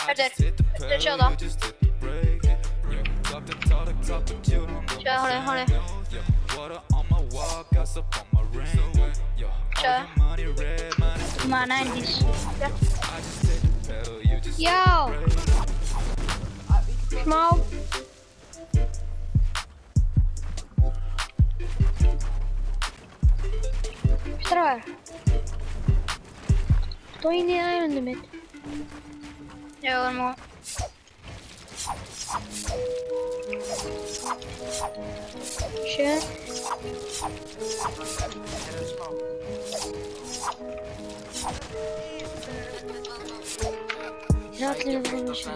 Þetta sjá það. Sjá, horfðu. Sjá. Maður 90s. Já. Smá. Strákar. Stó inn í æfundum mitt. Já, það er mjög. Sjö. Það er allir um þessu.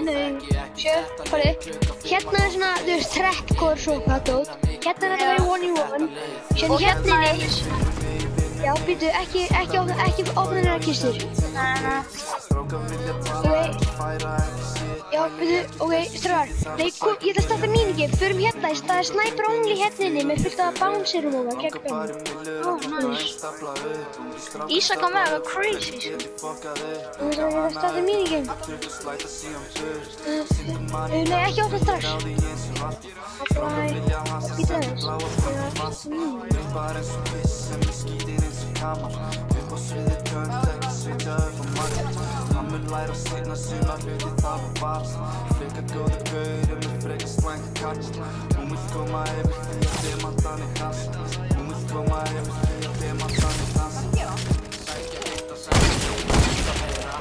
Nei. Sjö, horfðu. Hérna er svona, þú veist, trackcore svona dót. Hérna er þetta verið 1v1. Sérna hérna er eins. Já, býtu, ekki opna þér kistur. Nei. Já, býtu, ok, strákar. Nei, ég ætla að starta minigame. Förum hérna, það er sniper only hérna inni með fullt af bouncerum og það gegn björnum. Nice. Ísa kom með eitthvað crazy, sko. Þú veist að ég ætla að starta minigame. Nei, ekki opna strax. Býtu aðeins. Upp á sviði tönnt, ekki svitja upp á margir. Hann mun læra sína hluti það var barst. Frekar góður gaur með frekar slæmt kast. Hún vill koma yfir því að demantan er kast. Hún vill koma yfir því að demantan er kast. Sækja eitt og sækja meira.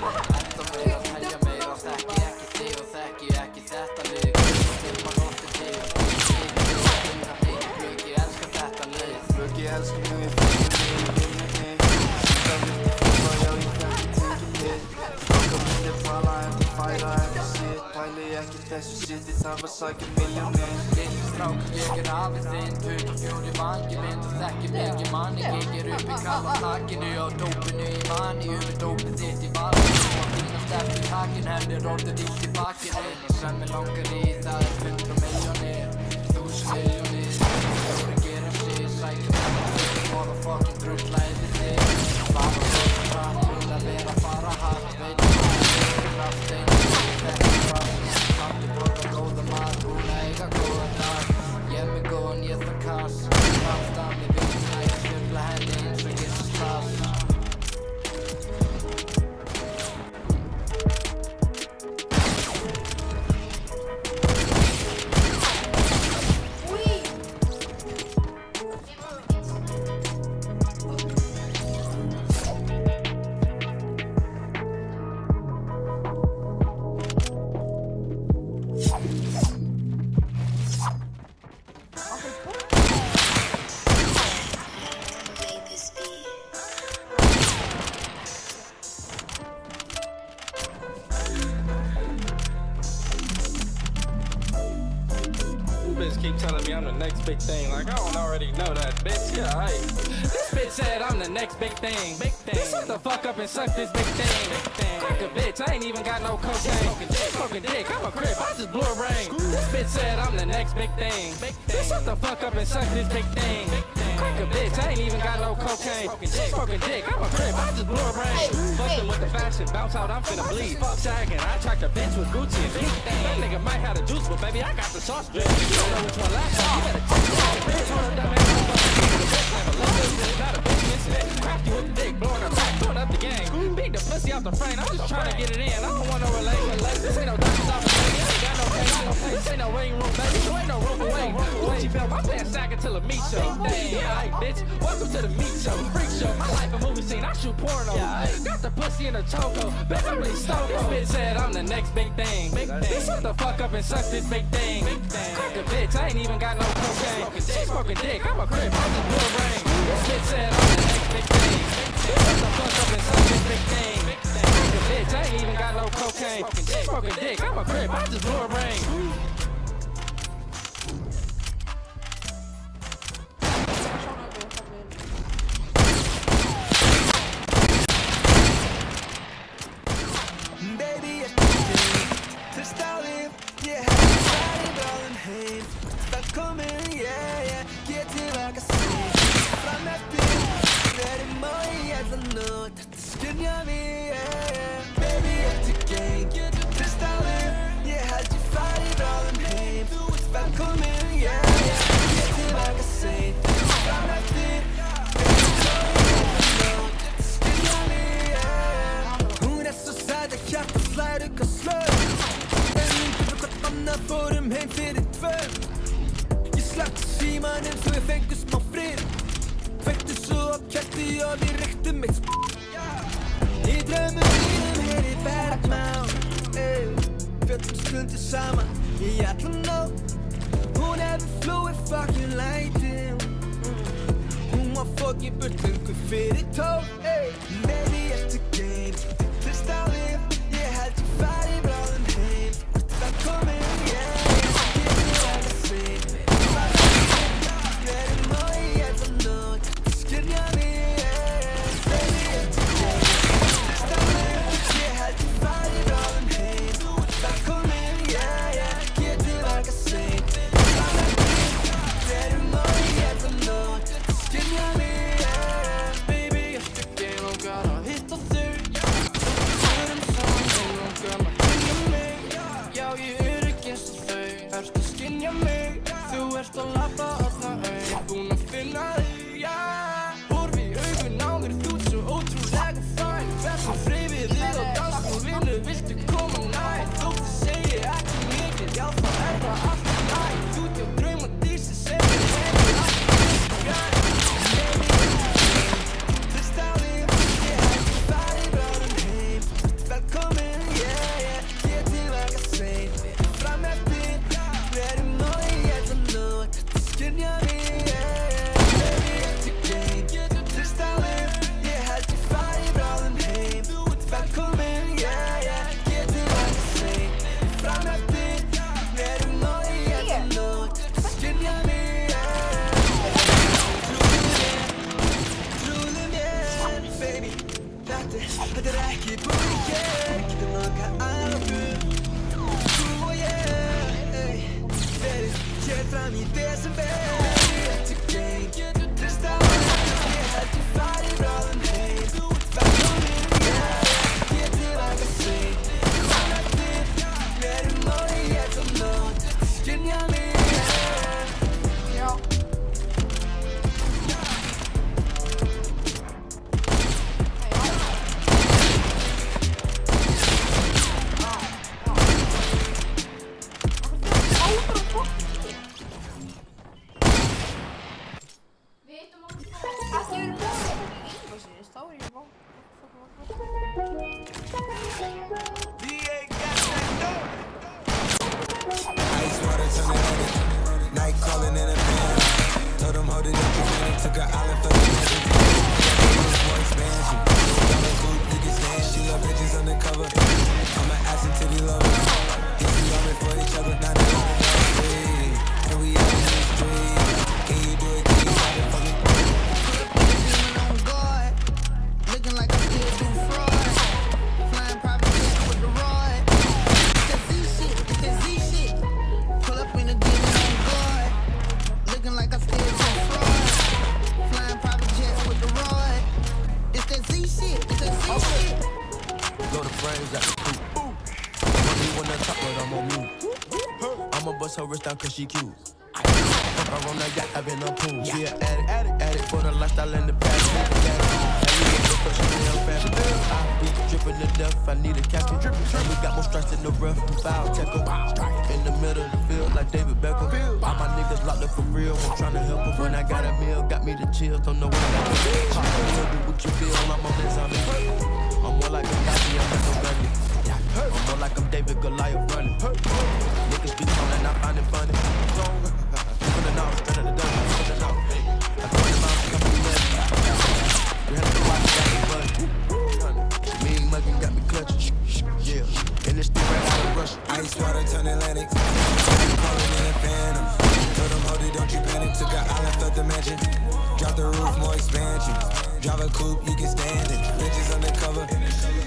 Enda meira, telja meira. Þekki ekki þig og þekki ekki þetta lið. Stilma nótti til. Flöki elskar þetta lið. Flöki elskar mig. Ekki þessu shiti, það var sækja milljónir. Lilli strákur, ég afið þinn 24 vangi minn, þú þekkir mikið manni. Ég upp í kalla takinu á dópinu í manni. Dópið þitt í valinu og þína stefn í takin. Henni rótið illt í bakinu. Sem mig langar í, það 100 milljónir, 1000 milljónir. Fjóri gera sig, sækja milljónir. Fóra fokkin drulla yfir þig. Fara hratt, vil að vera fara hart. Veit að það kraft einu, þetta kraft. Allir borga góða mat, hún eiga góða dag. Ég með góðan, ég þarf kass. Kraft af mig vinna, ég stundla henni eins og ég svo stass. Keep telling me I'm the next big thing, like I don't already know that, bitch. Yeah, hey. This bitch said I'm the next big thing. Bitch, shut the fuck up and suck this big thing. Like a bitch, I ain't even got no cocaine. Smoking dick, I'm a crip, I just blew a ring. This bitch said I'm the next big thing. Bitch, shut the fuck up and suck this big thing. Like a bitch, I ain't even got no cocaine. Smoking dick, I'm a crip, I just blew a ring. Fucking with the fashion, bounce out, I'm finna bleed. Fuck sagging, I tracked a bitch with Gucci and Pete. That nigga might have the juice, but baby, I got the sauce drip. You don't know which one last time, you better take it. Bitch, hold up, dumb ass, got a bitch missing. Crafty with the dick, blowing her back, throwing up the gang. Beat the pussy out the frame, I'm just trying to get it in. I don't want no relation. This ain't no doctor's office, baby. I ain't got no place, this ain't no waiting room, baby. You ain't no room away. Gucci belt, my pants sagging till a meat show. Yeah, hey, bitch, welcome to the meat show, freak show. My life a movie scene, I shoot porno. Got the pussy in a choco, bitch, I'm really stoned. This bitch said I'm the next big thing. Bitch, shut the fuck up and suck this big thing. Crack a bitch, I ain't even got no cocaine. She smoking dick, I'm a crip, I just blew a ring. This bitch said I'm the next big thing. Bitch, shut the fuck up and suck this big thing. Crack a bitch, I ain't even got no cocaine. She smoking dick, I'm a crip, I just blew a ring. Þetta skynja mig, baby, eftir game Til staðir, ég held ég fari bráðum heim Þú ert velkomin, ég tilbaka seint Fram eftir, þetta skynja mig, Hún svo sæt að hjarta slær ykkur slög En hún gefur hvort annað fórum heim fyrir tvö Ég slökti símanum svo ég fengu smá frið Kveikti svo á kerti og við reyktum eitt Í draumum mínum heyri bergmál Fjöllum stundir saman í alla nótt Hún hefur flúið fucking lætin Hún var fokkin burt löngu fyrir tól Baby, eftir game Til staðir, ég held ég fari bráðum heim Ertu velkomin, ég tilbaka seint Verðum og í alla nótt Þetta skynja mig, baby, eftir game Til staðir, ég held ég fari bráðum heim Ertu velkomin, ég tilbaka seint Verðum og í alla nótt Þetta skynja mig, baby, eftir game Langar að hitta þau Förum saman heim, langar að kynna mig Já, ég ekki eins og þau Ertu að skynja mig Þú ert að labba alla au Ég búinn að finna þig, já Horfi í augun á mér, þú ert svo ótrúlega fæn Verðum hreyfið þig á dansgólfinu Viltu koma nær? Þótt ég segi ekki mikið Já, þá það allt í lagi Þú ert hjá draumadísi sem ég hefði allt Til staðir, ég held ég fari bráðum heim Ertu velkomin, tilbaka seint Fram eftir, verðum og í alla nótt Þetta skynja mig, baby, eftir game Til staðir, ég held ég fari bráðum heim Ertu velkomin, tilbaka seint Fram eftir, verðum og í alla nótt Þetta skynja mig Trúðu mér, baby Þetta ekki búið Getum nokkað að okkur Þú og ég Verið hér fram í desember Eftir game Til staðar Ég held ég fari bráðum heim Velkomin, tilbaka seint Fram eftir Verðum og í alla nótt Þetta skynja mig Já Ice water turning on it. Night calling in a van. Told them hold it up, took her island for the magic. More expansion. Got a coupe, you can stand. She love bitches undercover. I'm an ass and titty lover. If we all in for each other, not another free. And we out in the street. Can you do it? Can you find it for me? On guard, looking like I still do fraud. Flying private jet with the rod. It's that Z shit. Pull up in the demon on guard, looking like I still do fraud. Flying private jet with the rod. It's that Z shit. Blow the frames at the coupe. Money when I top, but I'm on mute. I'ma bust her wrist down cause she cute. Fuck her on the yacht, I've been on pool. She an addict for the lifestyle and the passion. I be dripping to death, I need a captain. And we got more strikes in the rough, we foul tackle. In the middle of the field like David Beckham. All my niggas locked up for real, I'm tryna help them. When I got a meal, got me the chills, don't know what I do. What you feel, I'm on this on me. I'm more like a Nazi, I'm not no gunny. I'm more like I'm David Goliath running. Niggas be calling, I find it funny. Feeling out, straight out the dumb, feeling out. I told them out, come from there. We had to watch, got me buzzing. Mean muggin' got me clutching. Yeah, and it's still right out of rush. Ice water turn Atlantic. I'm calling in a phantom. Told them, hold it, don't you panic. Took an island, left the mansion. Drop the roof, more expansion. Drive a coupe, you can stand it. Bitches undercover.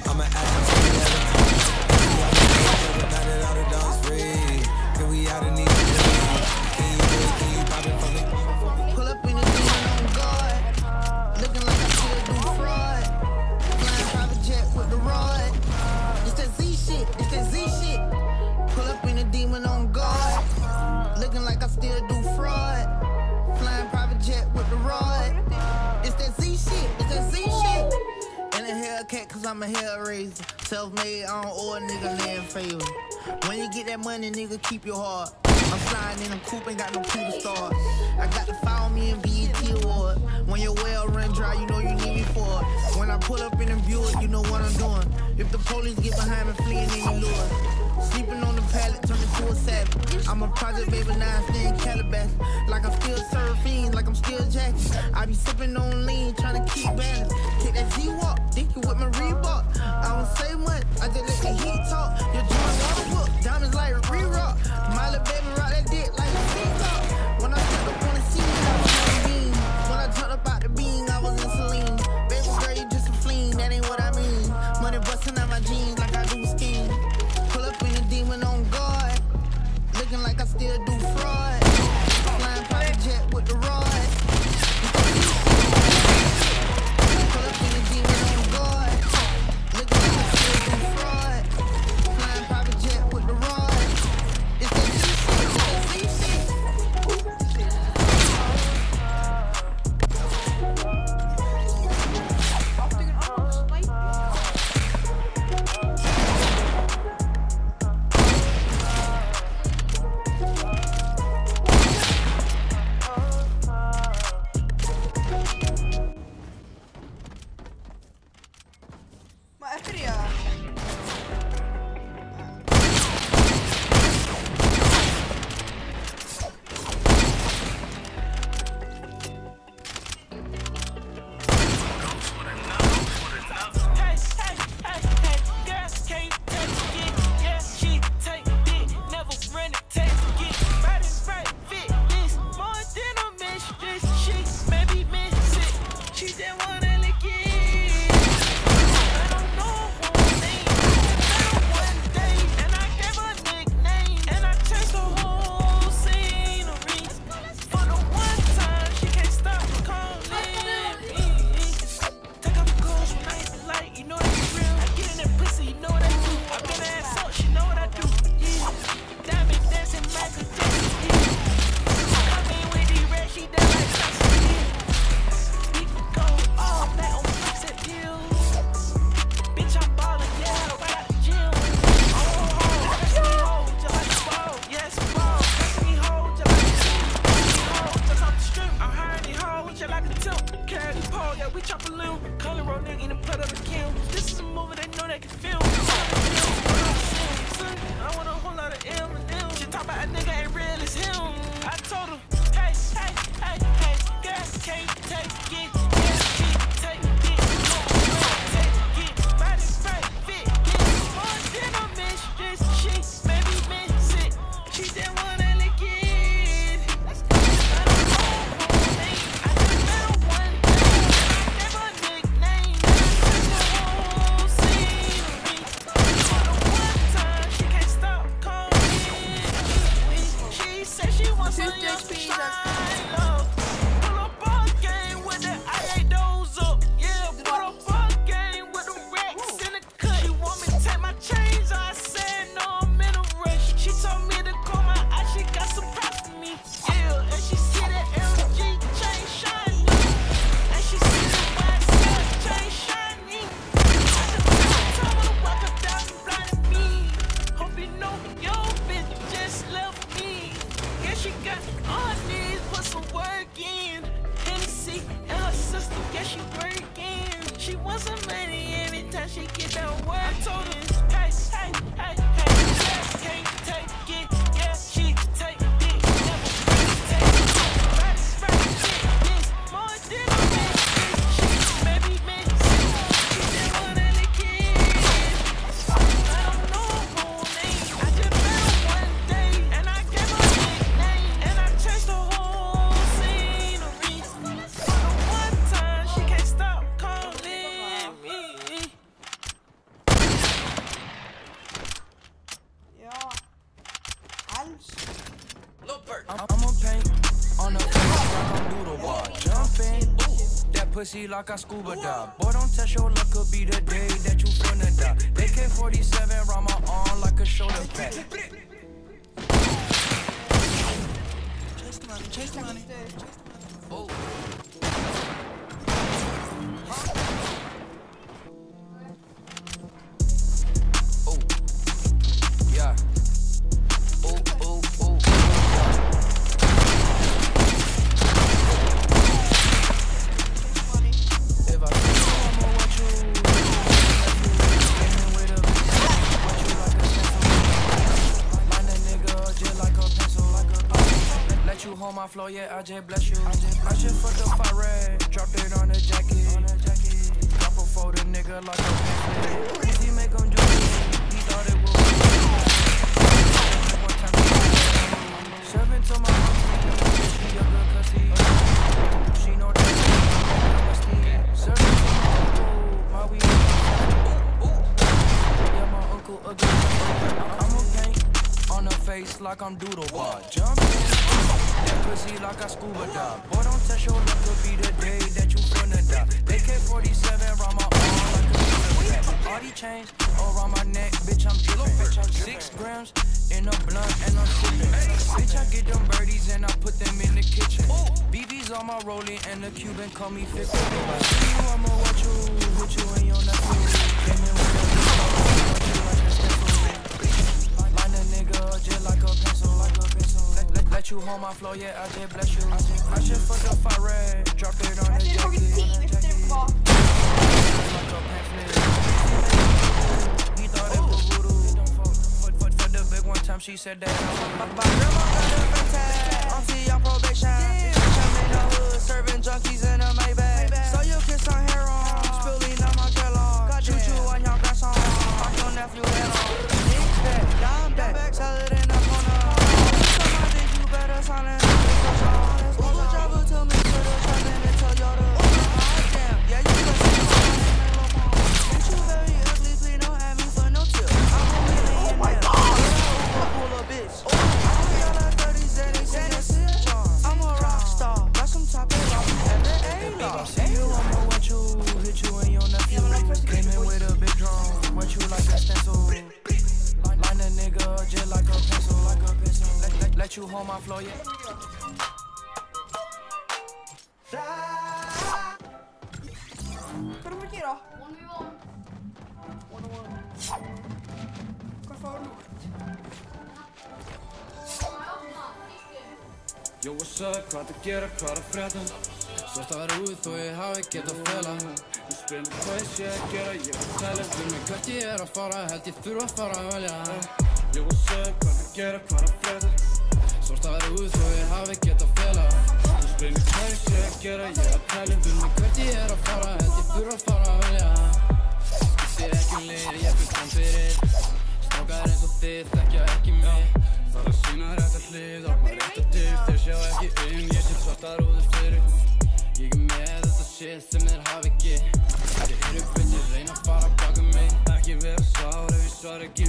I'm an action for the other. Now that all the dogs free. Then we out in these streets. Can you do it? Can you pop it for me? with the rod. It's that Z shit, it's that Z shit. And a Hellcat, cause I'm a Hellraiser. Self-made, I don't owe a nigga land favor. When you get that money, nigga, keep your heart. I'm flying in a coupe, ain't got no clue to start. I got to follow me in BET Award. When your well run dry, you know you need me for it. When I pull up in a Buick, you know what I'm doing. If the police get behind me, fleeing, then you lure. Sleeping on the pallet, turning to a savage. I'm a project baby, now I stay in Calabash. Like I'm still surfing, like I'm still jacking. I be sipping on lean, trying to keep balance. Take that Z-Walk, dicky with my Reebok. I don't say much, I just let the heat talk. Your joint water book, diamonds like re-rock. My little baby rock that dick like a peacock. When I stepped up on the scene, I was on the beam. When I turned up out the beam, I was in Celine. Baby girl, you just a fleen, that ain't what I mean. Money busting out my jeans like I do skiing. Pull up in a demon on guard, looking like I still do fraud. Flying private jet with the rod. Pull up in a demon on guard, looking like I still do fraud. Flying private jet with the rod. It's that Z shit, I'ma paint on the face like I'm doodle bar. Jumping, that pussy like I scuba dive. Boy, don't test your luck, could be the day that you finna die. AK-47 round my arm like a shoulder pad. Chase the money. Oh, floor, yeah, I just bless you. I just fucked up fire red, dropped it on the jacket. Drop a for the nigga like a pamphlet. Easy make him do it, he thought it would be. Serving to my auntie, she a good cussy. She know that I'm serving to my uncle, my weed. Yeah, my uncle a good I'm a paint on the face like I'm doodle bar. Jump in, that pussy like I scuba dive. Boy, don't test your luck, could be the day that you finna die. AK-47 round my arm like a pizza pack. All these chains around my neck, bitch, I'm drippin'. 6 grams in a blunt and I'm sippin'. Bitch, I get them birdies and I put them in the kitchen. BB's on my rolling and the Cuban call me 50. I'ma watch you, hit you in your nephew. Came in with a line a nigga just like a pencil, Let you hold my flow, yeah, I just bless you. I just fucked up fire red, dropped it on the jacket. Like a pamphlet. He thought it was voodoo. For the big one time, she said that. My grandma got a fake tag, auntie on probation. Bitch, I'm in the hood, serving junkies in a Maybach. So you kiss on hair on, spilling on my Kellogg. Got choo-choo on your grandson, fuck your nephew head on. Six back, down back, sell it in the corner. Somebody you better sign it. Uber driver tell me to the trap in the Toyota. Damn, yeah, you can see me. Bitch, you very ugly, please don't have me for no tip. I'm a millionaire. Pull a bitch. I got a 30s and it's I'm a rock star. Got some top of off every If I see you, I'ma watch you, hit you in your nephew. Came in with a big drum, watch you like a stencil. Line a nigga just like a pencil, Let you hold my floor, yeah. Vad är det markera? 1v1. Vad får du? Yo, what's up, hvað að gera, hvað að frétta? Svo staðar út og ég hafi gett að fela. Þú spyrir mig hvað ég sé að gera, ég að tala. Spyrir mig hvert ég að fara, held ég þurfa að fara að velja. Yo, what's up, hvað að gera, hvað að frétta? Svo staðar út og ég hafi gett að fela. Þú spyrir mig hvað ég sé að gera, ég að tala. Spyrir mig hvert ég að fara, held ég þurfa að fara að velja. Ég sé ekki leir, ég fyrir fram fyrir. Strákar eins og þið, þekkja ekki mig. Það að sína rétt að hlið, opna rétt að dyr. Þeir sjá ekki ég sé svartar úður fyrir. Ég með þetta shit sem þeir hafi ekki. Þeir bitches, reyna að fara baka mig. Ekki vera sár ef ég svar ekki.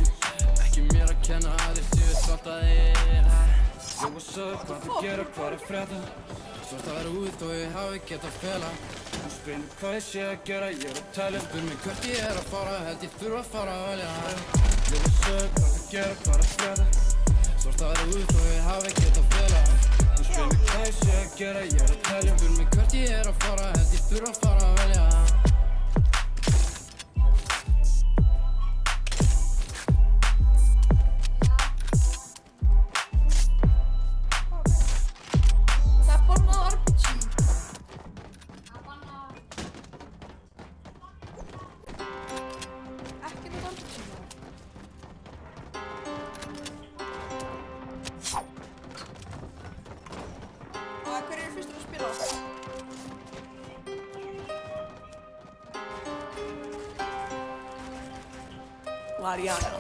Ekki mér að kenna að þeir séu svartaðir. Yo, what's up, hvað að gera, hvað að frétta? Svartar út og ég hafi gett að fela. Þú spyrir mig hvað ég sé að gera, ég að tala. Spyrir mig hvert ég að fara, held ég þurfa að fara að velja. Yo, what's up, hvað að gera, hvað að frétta? Svartar út og ég hafi gett að fela. Þú spyrir mig hvað ég sé að gera, ég að tala. Spyrir mig hvert ég að fara, held ég þurfa að fara að velja. Hver er fyrstur að spila? Mariano.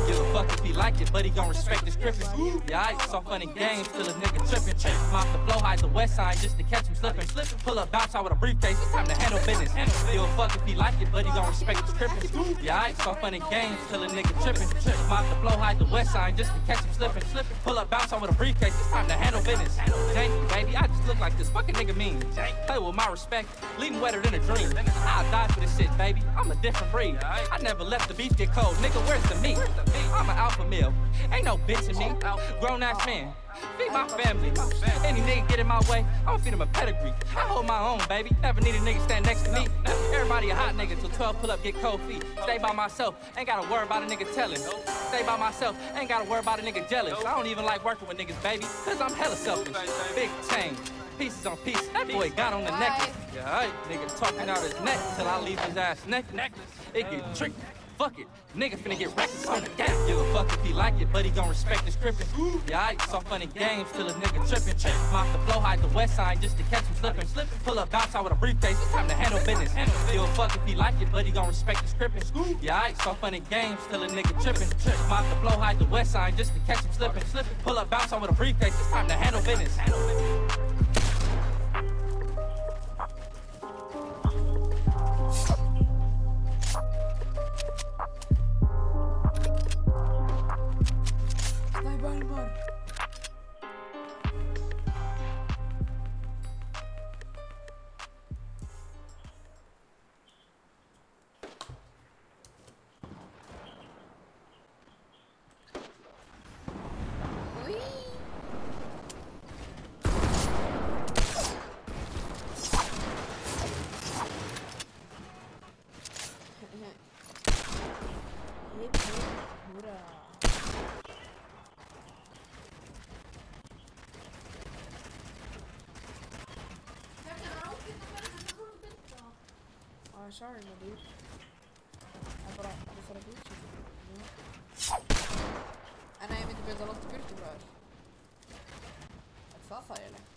Give a fuck if he like it, but he gon' respect the stripping. Yeah, it's so funny games, still a nigga trippin'. Off the flow, hide the west side just to catch him slippin'. Pull up, bounce out with a briefcase, it's time to handle business. Give a fuck if he like it, but he gon' respect the stripping. Yeah, it's so funny games, still a nigga trippin'. Off the flow, hide the west side just to catch him slippin'. Pull up, bounce out with a briefcase, it's time to handle business. Thank you, baby, I just look like this fucking nigga mean. Play with my respect, leave him wetter than a dream. I'll die for this shit, baby, I'm a different breed. I never let the beef get cold, nigga, where's the meat? I'm an alpha male, ain't no bitch in me. Grown ass man, feed my family. Any nigga get in my way, I'ma feed him a pedigree. I hold my own, baby. Never need a nigga stand next to me. Everybody a hot nigga till 12 pull up, get cold feet. Stay by myself, ain't gotta worry about a nigga telling. Stay by myself, ain't gotta worry about a nigga jealous. I don't even like working with niggas, baby, cause I'm hella selfish. Big change, pieces on pieces. That boy got on the necklace. Yeah, nigga talking out his neck till I leave his ass necklace. It get tricky. Fuck it, nigga finna get reckless on the gap. Give a fuck if he like it, but he gon' respect his scripting. Yeah, I saw funny games till a nigga trippin'. Off the flow, hide the west side just to catch him slippin'. Pull up, bounce out with a briefcase, it's time to handle business. Give a fuck if he like it, but he gon' respect his scripting. Yeah, I saw funny games till a nigga trippin'. Off the flow, hide the west side just to catch him slippin'. Pull up, bounce out with a briefcase, it's time to handle business. Sorry, my dude. I bara fara að búið en ég myndi byrja langt í burtu frá þér. Er það þægilegt?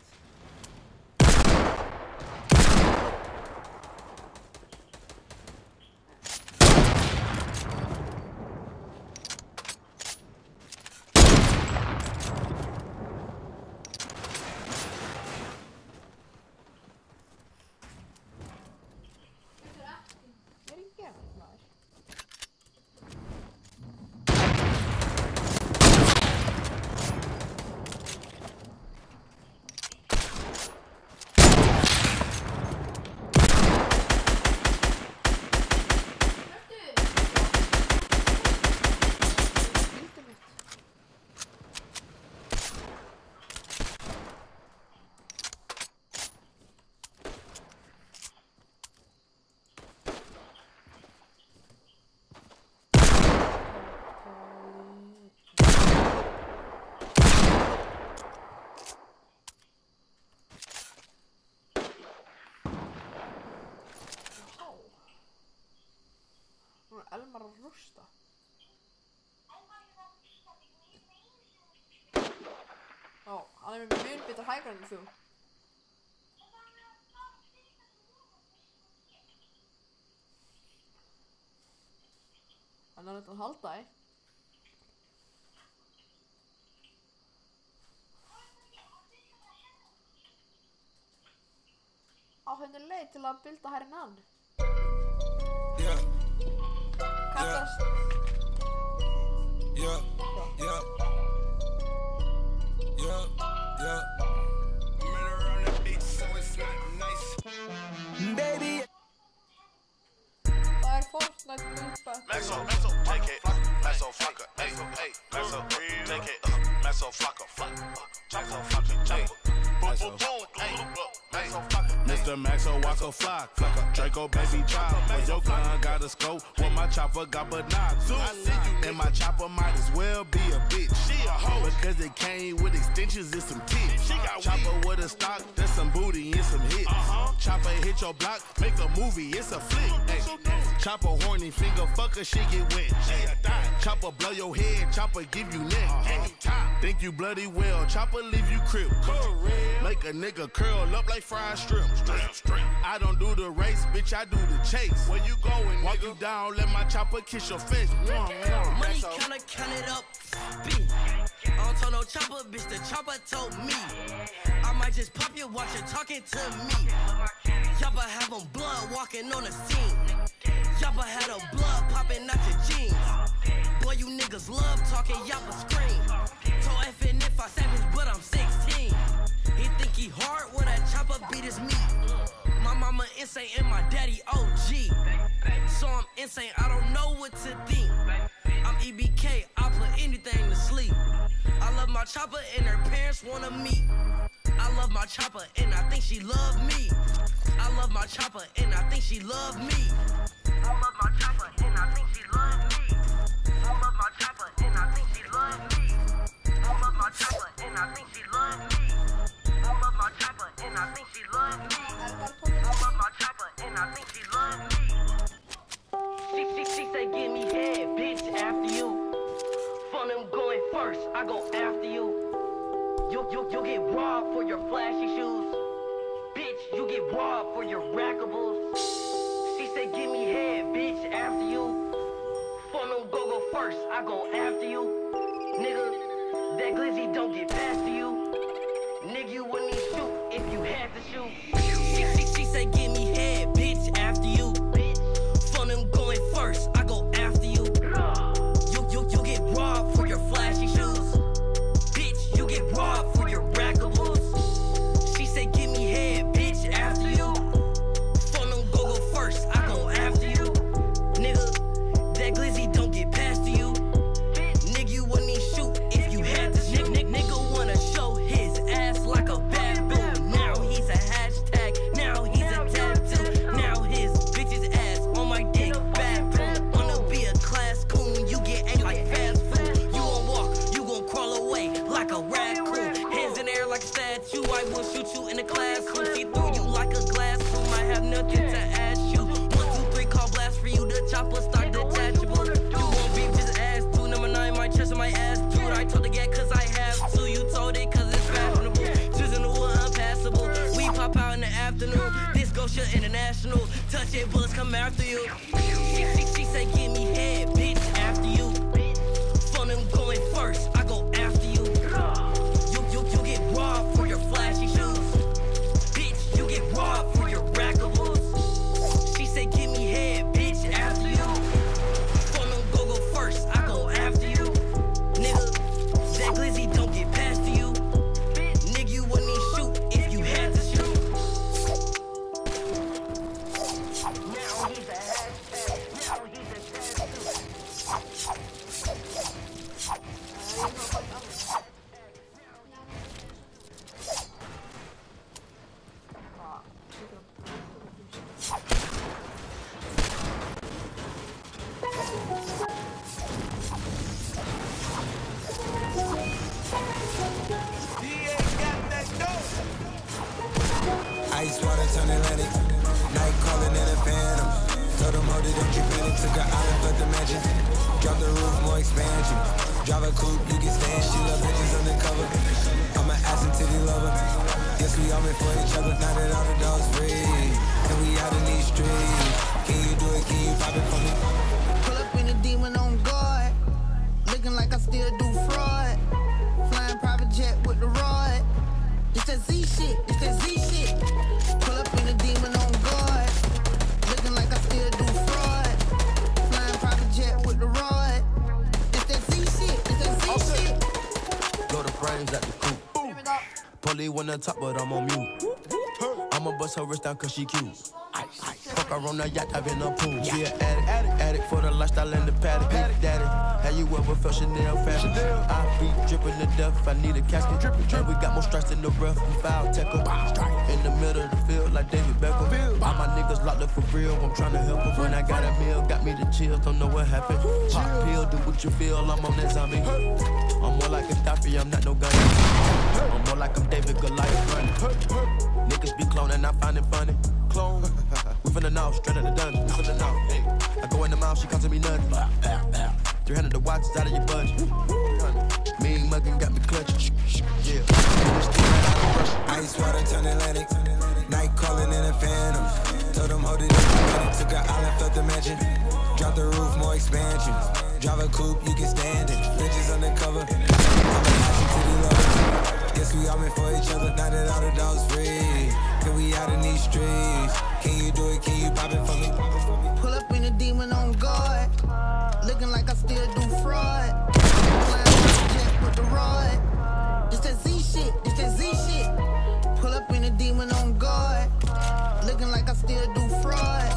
Elmar að rústa. Já, hann er með mun betur hægra en þú. Hann er að halda þig. Á henni leið til að bilda hærinn hann. Kallast. Murder on the beat, so it's not nice. Baby. Það Fortnite búpa. Maxo, take it. Maxo, fucker. Hey, Maxo, take it. Maxo, fucker. Maxo, fucker. Boom, boom, Mr. Maxo, Wacko, flock. Draco, baby, chop. When your gun got a scope, when my chopper got binoculars. And my chopper might as well be a bitch. She a hoe. Because it came with extensions and some tits. She got chopper with a stock, there's some booty and some hits. Chopper hit your block, make a movie, it's a flick. Chopper horny, finger fucker, she get wet. Chopper blow your head, chopper give you neck. Think you bloody well, chopper leave you crip. Make a nigga curl up like fried shrimp. I don't do the race, bitch, I do the chase. Where you going, walk you down, let my chopper kiss your face. Money count it up, B. I don't tell no chopper, bitch, the chopper told me. I might just pop your watch and talking to me. Chopper have them blood walking on the scene. Chopper had a blood popping out your jeans. Boy, you niggas love talking, y'all scream. Told FN if I savage, but I'm 16. He think he hard when that chopper beat his meat. My mama insane and my daddy OG. So I'm insane, I don't know what to think. I'm EBK, I put anything to sleep. I I love my chopper and her parents wanna meet. I love my chopper and I think she love me. I love my chopper and I think she love me. I love my chopper and I think she love me. I love my chopper and I think she love me. I love my chopper and I think she love me. I love my chopper and I think she love me. I love my chopper and I think she love me. She say give me head, bitch, after you. Fun them going first, I go after you. You get robbed for your flashy shoes. Bitch, you get robbed for your rackables. She said give me head, bitch, after you. Fun them go first, I go after you. Nigga, that glizzy don't get past to you. Nigga, you wouldn't even shoot if you had to shoot. She said give me head, bitch, after you. Fun them going first, I go after you. You get robbed for your flashy shoes. Bitch, you get robbed for your rackables. She said give me head, bitch, after you. Fun them go first, I go after you. Nigga, that glizzy don't get past to you. Nigga, you wouldn't even shoot if you had to shoot. Nigga wanna show his ass like a baboon. Now he's a hashtag, now he's a tattoo. Now his bitch's ass on my dick, baboon. Wanna be a class coon, you get ate like fast food. You gon' walk, you gon' crawl away like a raccoon. Hands in the air like a statue, I will shoot you in the classroom. See through you like a glass room, I have nothing to ask you. 1, 2, 3, call blast for you, the chopper start detachable. You won't beef, just ass two. Number 9, my chest and my ass, dude. I told the gat cause I have to, you told it cause it's fashionable. Choosing the wood unpassable, we pop out in the afternoon. This Gosha International, touch it, bullets come after you. She said give me head, bitch, after you. Fun them going first, I go after you. You get robbed for your flashy shoes. Bitch, you get robbed for your rackables. She said give me head, bitch, after you. Fun them go first, I go after you. Nigga, that glizzy don't get past to you. Nigga, you wouldn't even shoot if you had to shoot. Now he's a hashtag, now he's a tattoo. Ice water turn Atlantic, night calling in a phantom. Told them hold it, don't you panic. Took an island, left the mansion. Drop the roof, more expansion. Drive a coupe, you can stand. She love bitches undercover. I'm an ass and titty lover. Yes, we all meant for each other. Now that all the dogs free, and we out in these streets. Can you do it? Can you pop it for me? Pull up in a demon on guard, looking like I still do fraud. Flying private jet with the rod. It's that Z shit, it's that Z shit. Pull up in a demon on guard, looking like I still do fraud. Flying private jet with the rod. It's that Z shit, it's that Z shit. Blow the brains at the coop. Polly wanna top, but I'm on mute. I'ma bust her wrist down cause she cute. Fuck her on the yacht, I've been a pool. She an addict for the lifestyle and the paddock. Big daddy, have you ever felt Chanel fashion? I be dripping to death, I need a casket. And we got more strikes in the rough, we foul tackle. In the middle of the field like David Beckham. All my niggas locked up for real, I'm trying to help them. When I got a meal, got me the chills, don't know what happened. Pop pill, do what you feel, I'm on that zombie. I'm more like a Gaddafi, I'm not no gun. I'm more like I'm David Goliath running. Niggas be cloning, I find it funny. Clone, we finna know, straight out the dungeon. We finna know, hey. I go in the mouth, she comes to me nothing. 300 the watch is out of your budget. Mean muggin' got me clutching. Yeah. Ice water turn Atlantic, night calling in a phantom. Told them hold it up, took an island, left the mansion. Drop the roof, more expansion. Drive a coupe, you can stand it. Bitches undercover, I'm a passion to the lovers. Yes, we all meant for each other. Now that all the dogs free, can we out in these streets? Can you do it? Can you pop it for me? Pull up in a demon on guard, looking like I still do fraud. Flying private jet with the rod. It's that Z shit, it's that Z shit. Pull up in a demon on guard, looking like I still do fraud.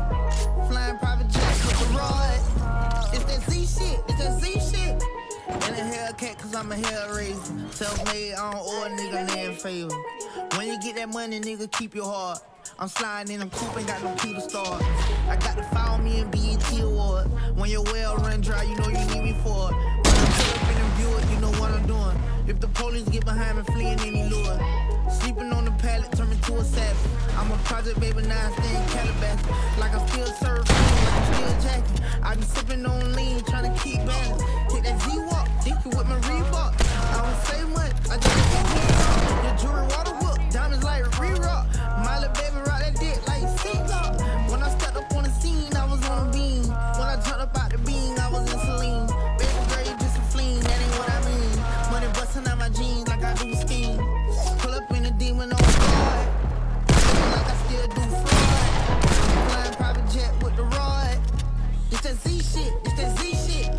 Flying private jet with the rod. It's that Z shit, it's that Z shit. And a Hellcat, cause I'm a hell raiser. Self-made, I don't owe a nigga name favor. When you get that money, nigga, keep your heart. I'm sliding in a coupe, ain't got no key to start. I got to follow me in BET Award. When your well run dry, you know you need me for it. When I pull up in the view, you know what I'm doing. If the police get behind me, fleeing any lure. Sleeping on the pallet, turn me to a savage. I'm a project baby, now I stay in Calabasas. Like I'm still surfing, like I'm still jacking. I be sipping on lean, trying to keep balance. Take that Z-Walk, dicky with my Reebok. I don't say much, I just keep your jewelry water whoop, diamonds like re-rock. My little baby rock that dick like seatbelt. When I stepped up on the scene, I was on a beam. When I jumped up out the beam, I was in saline. Baby grade, just a fleen, that ain't what I mean. Money busting out my jeans like I do scheme. Pull up in a demon on guard. Like I still do fraud. Flying private jet with the rod. It's that Z shit, it's that Z shit.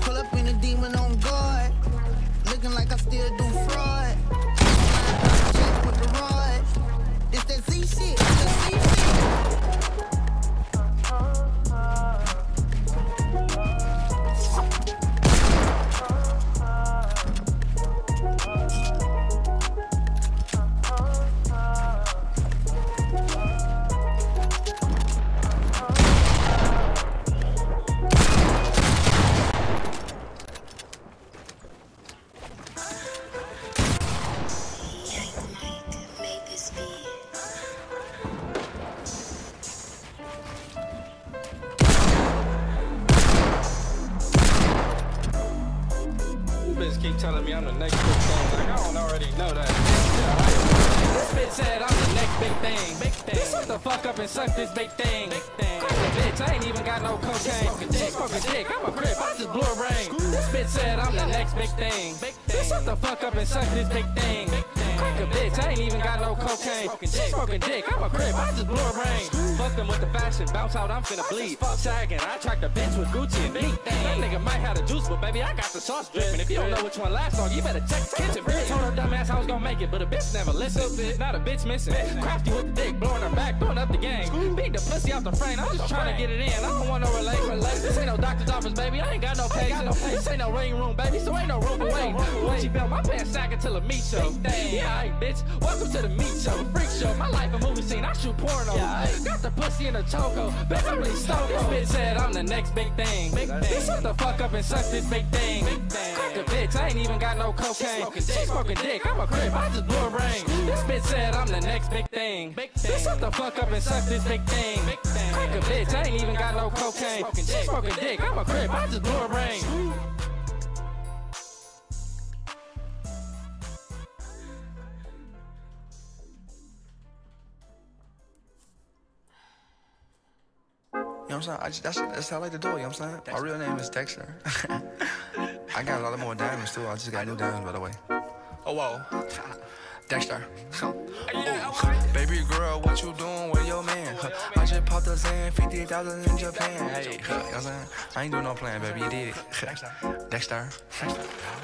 Pull up in a demon on guard. Looking like I still do fraud. Flying private jet with the rod. It's that Z shit, it's that Z shit. Keep telling me I'm the next big thing, like I don't already know that. This bitch said I'm the next big thing. Shut the fuck up and suck this big thing. Crack the bitch, I ain't even got no cocaine. She smoking dick, I'm a crip, I just blew a brain. This bitch said I'm the next big thing. Shut the fuck up and suck this big thing. Crack a bitch, I ain't even got no cocaine. She smoking dick, I'm a crip, I just blew a brain. Fuck them with the fashion, bounce out, I'm finna bleed. Fuck sagging, I track the bitch with Gucci and Beat. That nigga might have the juice, but baby, I got the sauce dripping. If you don't know which one last long, you better check the kitchen. Bitch told her dumbass I was gonna make it, but a bitch never listened. Not a bitch missing. Crafty with the dick, blowing her back, blowing up the game. Beat the pussy out the frame, I'm just trying to get it in. I don't want no relation. This ain't no doctor's office, baby. I ain't got no patience. This ain't no ring room, baby, so ain't no room for waiting. When she built my pants sack until a meat show. Yeah, alright, bitch. Welcome to the meat show, freak show. My life a movie scene, I shoot porno. Got the pussy in a choco, bitch, I'm really stoked. This bitch said I'm the next big thing. Bitch, shut the fuck up and suck this big thing. Crack a bitch, I ain't even got no cocaine. She smoking dick, I'm a crip, I just blew a brain. This bitch said I'm the next big thing. Bitch, shut the fuck up and suck this big thing. Crack a bitch, I ain't even got no cocaine. She smoking dick, I'm a crip, I just blew a brain. You know what I'm saying? That's how I like to do it, you know what I'm saying? My real name is Dexter. I got a lot of more diamonds too. I just got new diamonds, by the way. Oh, whoa. Dexter. Ooh. Baby girl, what you doing with your man? I just popped a Zan, 50,000 in Japan. Hey, you know what I'm saying? I ain't doing no plan, baby. You did it. Dexter.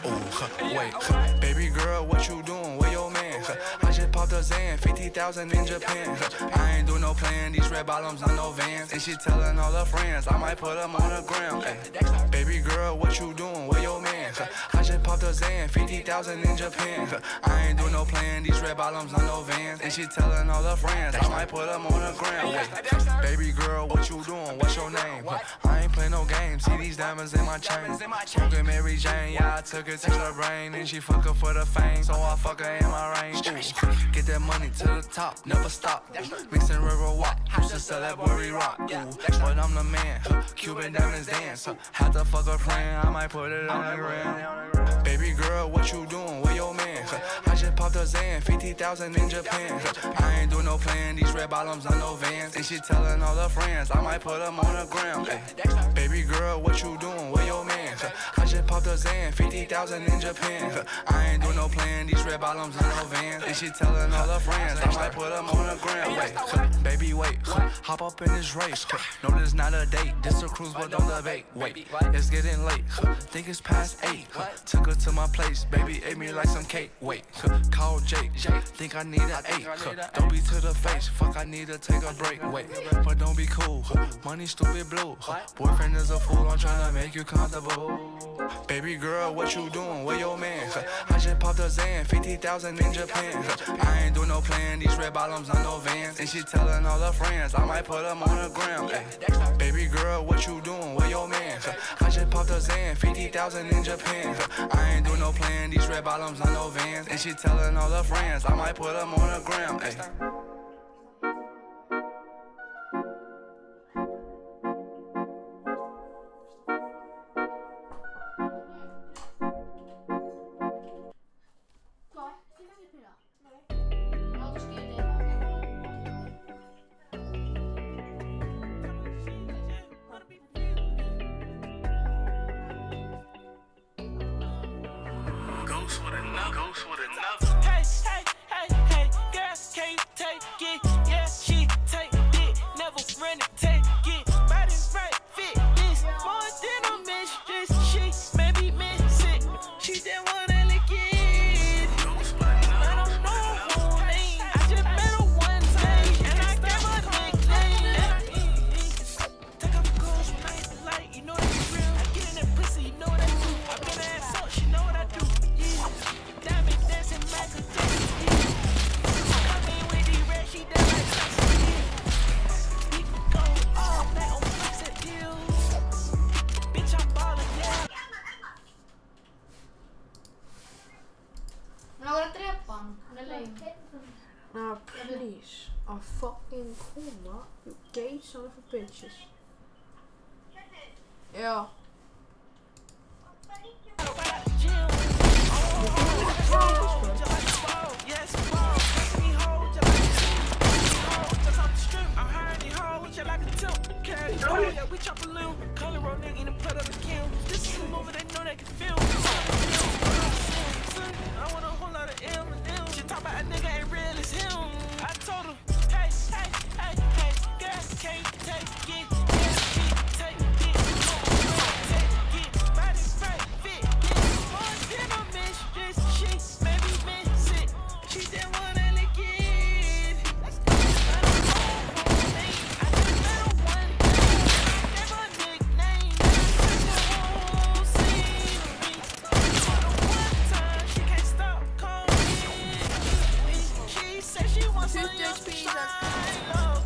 Ooh, wait. Baby girl, what you doing with your man? I just popped a Zan, 50,000 in Japan. I ain't doing no plan, these red bottoms on no Vans. And she telling all her friends, I might put them on the ground. Hey, baby girl, what you doing with your man? I just popped a Zan, 50,000 in Japan. I ain't doing no plan, these red bottoms on no Vans. And she telling all her friends, I might put them on the ground. Hey, baby girl, what you doing? What's your name? I ain't playing no games, see these diamonds in my chain. Smoking Mary Jane, yeah, I took it to her brain. And she fuck her for the fame, so I fuck her in my range. Ooh. Get that money to the top, never stop. Mixing river walk, used to sell that worry rock. Ooh. But I'm the man, Cuban diamonds dance. Had to fuck a friend, I might put it on the ground. Baby girl, what you doing with your man? I just popped a Zan, 50,000 in Japan. I ain't doing no plan, these red bottoms on no Vans. And she telling all her friends, I might put them on the ground. Ay, baby girl, what you doing with your man? I just popped a Zan, 50,000 in Japan. I ain't doing no plan, these red bottoms on no Vans. And she telling all her friends, I might put them on the ground. Wait, baby, wait, hop up in this race. No, this not a date, this a cruise, but don't debate. Wait, it's getting late, think it's past 8. Took her to my place, baby, ate me like some cake. Wait, call Jake, think I need an 8. Don't be to the face, fuck, I need to take a break. Wait, but don't be cool, money stupid blue. Boyfriend is a fool, I'm trying to make you comfortable. Baby girl, what you doing? Where your man? I just popped a Zan, 50,000 in Japan. I ain't doing no plan, these red bottoms on no Vans. And she telling all her friends, I might put them on the gram. Ay. Baby girl, what you doing? Where your man? I just popped a Zan, 50,000 in Japan. I ain't doing no plan, these red bottoms on no Vans. And she telling all her friends, I might put them on the gram. Ay. Hey, hey, hey, hey, girls can't take it. Yeah, she take it, never run it, take it. Body right, fit this, more than a mistress. She may be missing, she just wanna lick it. I don't know her name, I just met her one time, and I gave her a nickname. Take off the clothes when I hit the light, you know that's real. I get in that pussy, you know what I do. I been her ass up, she know what I do. Diamond dancing, Michael Jackson. Come in with the red, she done like Jackson. We can go all night on fixed deals. Bitch, I'm ballin', yeah. Men har du trappan? Eller? Nah, please. A fucking coma. You gay son of a bitches. Ja. We chop a little color roll nigga in the blood of the kill. This is a movie they know they can feel. I want a whole lot of M&M. She talk about a nigga ain't real as him. I told her, hey, hey, hey, hey, girls can't take it. Yeah, she take it. Take it. Body right, fit this. More than a mistress. She may be missing. She just wanna lick it. I don't know her name. I just met her one time. I gave her a nickname. And I took the whole scenery. For the one time, she can't stop calling me. She said she wants some young Shiloh.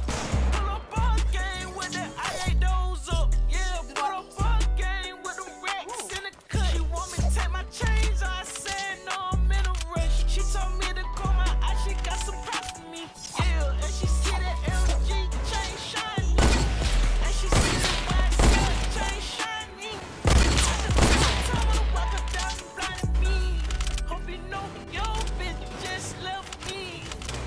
Pull up a game with the I8 doors up. Yeah, put up a game with the racks in the cut. She want me to take my chains off. I said no, I'm in a rush. She told me to call my eye, she got some props for me. Yeah, and she see that LG chain shining. And she see that white side chain shining. I told her to walk her down and blind me. Hope you know your bitch just left me.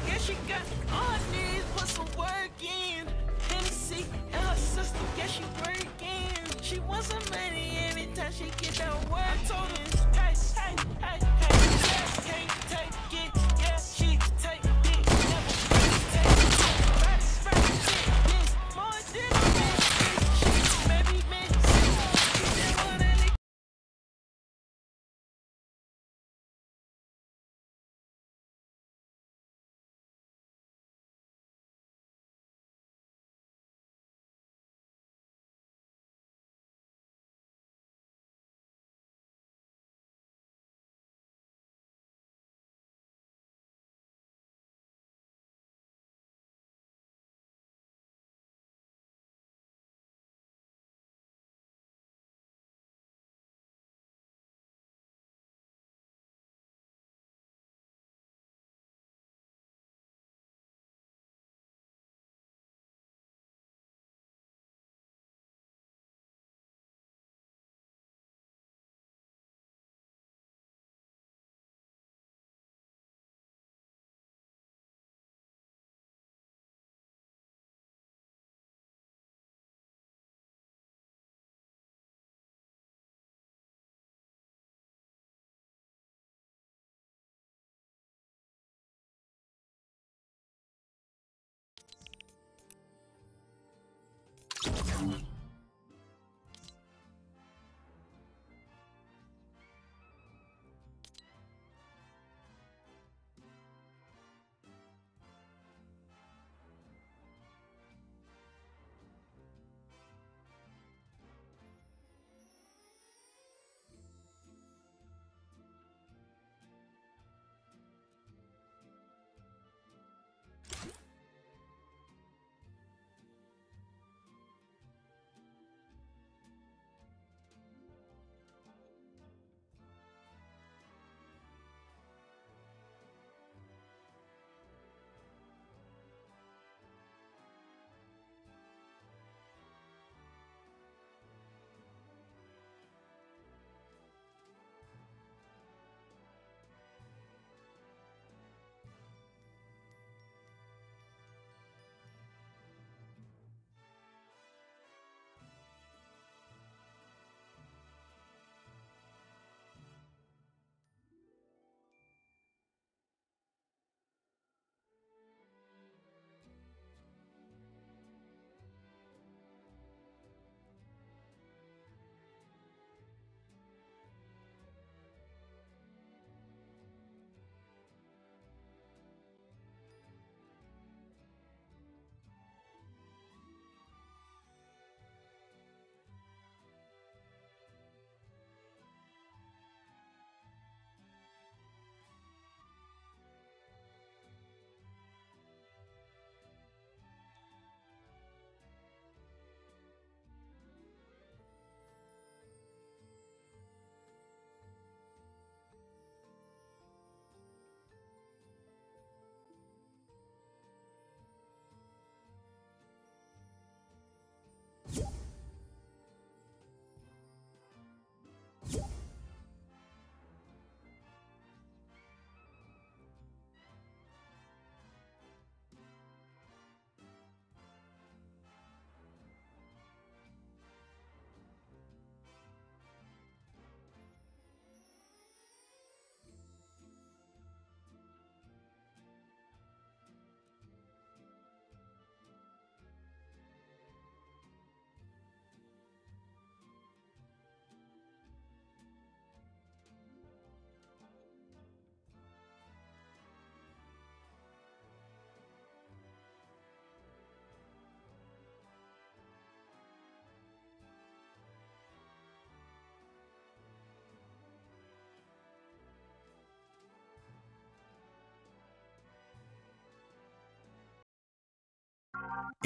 Yeah, she got on knees, put some work in. Hennessy and her sister, yeah, she working. She wants some money every time she get that work. I told her, hey, hey, hey, hey, yeah, can't take it. Yeah, she take it, never take it. Body right, fit this, more than a mistress. She may be missing, she just wanna lick.